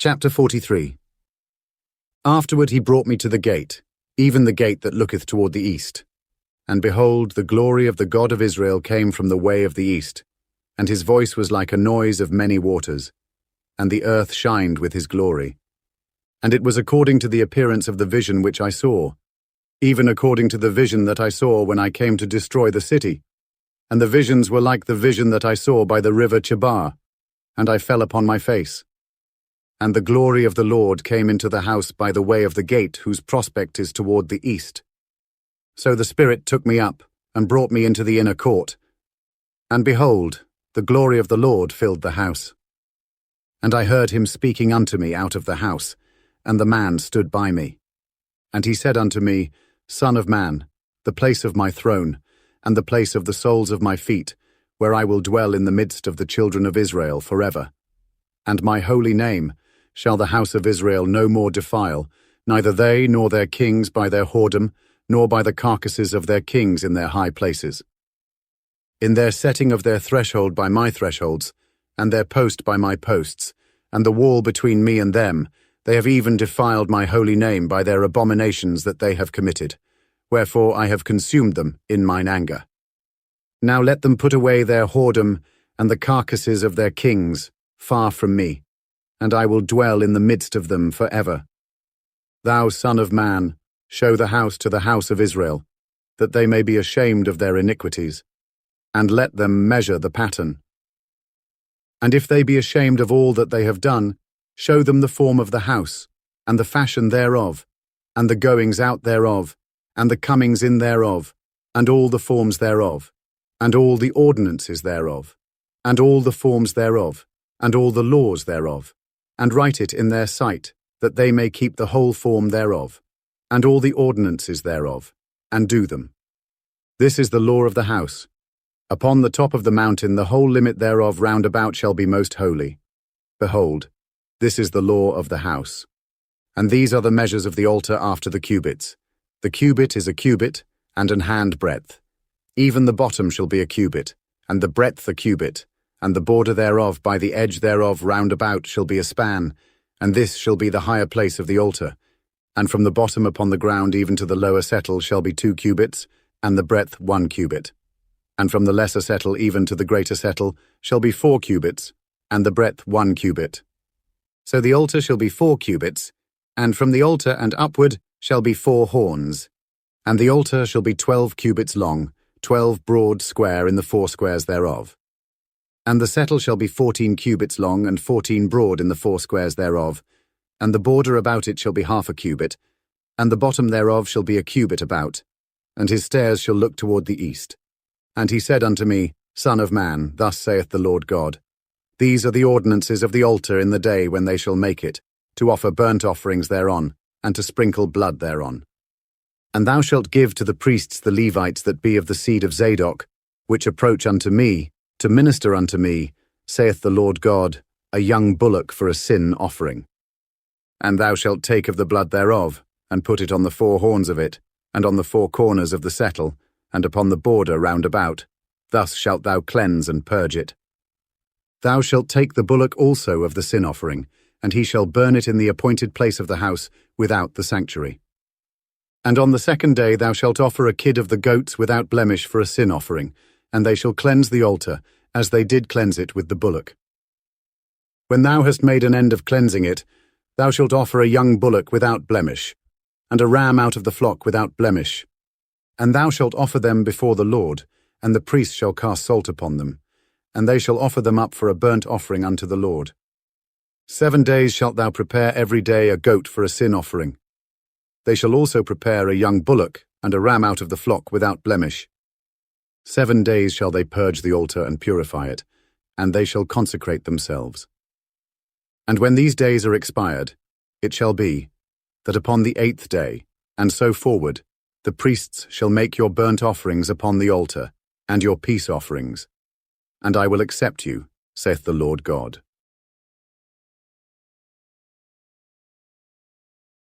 Chapter 43. Afterward he brought me to the gate, even the gate that looketh toward the east. And behold, the glory of the God of Israel came from the way of the east, and his voice was like a noise of many waters, and the earth shined with his glory. And it was according to the appearance of the vision which I saw, even according to the vision that I saw when I came to destroy the city. And the visions were like the vision that I saw by the river Chebar, and I fell upon my face. And the glory of the Lord came into the house by the way of the gate whose prospect is toward the east. So the Spirit took me up, and brought me into the inner court. And behold, the glory of the Lord filled the house. And I heard him speaking unto me out of the house, and the man stood by me. And he said unto me, Son of man, the place of my throne, and the place of the soles of my feet, where I will dwell in the midst of the children of Israel forever. And my holy name shall the house of Israel no more defile, neither they nor their kings by their whoredom, nor by the carcasses of their kings in their high places. In their setting of their threshold by my thresholds, and their post by my posts, and the wall between me and them, they have even defiled my holy name by their abominations that they have committed. Wherefore I have consumed them in mine anger. Now let them put away their whoredom and the carcasses of their kings far from me, and I will dwell in the midst of them forever. Thou son of man, show the house to the house of Israel, that they may be ashamed of their iniquities, and let them measure the pattern. And if they be ashamed of all that they have done, show them the form of the house, and the fashion thereof, and the goings out thereof, and the comings in thereof, and all the forms thereof, and all the ordinances thereof, and all the forms thereof, and all the laws thereof, and write it in their sight, that they may keep the whole form thereof, and all the ordinances thereof, and do them. This is the law of the house. Upon the top of the mountain the whole limit thereof round about shall be most holy. Behold, this is the law of the house. And these are the measures of the altar after the cubits. The cubit is a cubit, and an hand breadth. Even the bottom shall be a cubit, and the breadth a cubit, and the border thereof by the edge thereof round about shall be a span, and this shall be the higher place of the altar. And from the bottom upon the ground even to the lower settle shall be 2 cubits, and the breadth 1 cubit. And from the lesser settle even to the greater settle shall be 4 cubits, and the breadth 1 cubit. So the altar shall be 4 cubits, and from the altar and upward shall be 4 horns. And the altar shall be 12 cubits long, 12 broad square in the 4 squares thereof. And the settle shall be 14 cubits long, and 14 broad in the 4 squares thereof. And the border about it shall be 1/2 cubit, and the bottom thereof shall be a cubit about. And his stairs shall look toward the east. And he said unto me, Son of man, thus saith the Lord God, These are the ordinances of the altar in the day when they shall make it, to offer burnt offerings thereon, and to sprinkle blood thereon. And thou shalt give to the priests the Levites that be of the seed of Zadok, which approach unto me, to minister unto me, saith the Lord God, a young bullock for a sin offering. And thou shalt take of the blood thereof, and put it on the 4 horns of it, and on the 4 corners of the settle, and upon the border round about. Thus shalt thou cleanse and purge it. Thou shalt take the bullock also of the sin offering, and he shall burn it in the appointed place of the house, without the sanctuary. And on the 2nd day thou shalt offer a kid of the goats without blemish for a sin offering, and they shall cleanse the altar, as they did cleanse it with the bullock. When thou hast made an end of cleansing it, thou shalt offer a young bullock without blemish, and a ram out of the flock without blemish. And thou shalt offer them before the Lord, and the priest shall cast salt upon them, and they shall offer them up for a burnt offering unto the Lord. 7 days shalt thou prepare every day a goat for a sin offering. They shall also prepare a young bullock, and a ram out of the flock without blemish. 7 days shall they purge the altar and purify it, and they shall consecrate themselves. And when these days are expired, it shall be, that upon the 8th day, and so forward, the priests shall make your burnt offerings upon the altar, and your peace offerings. And I will accept you, saith the Lord God.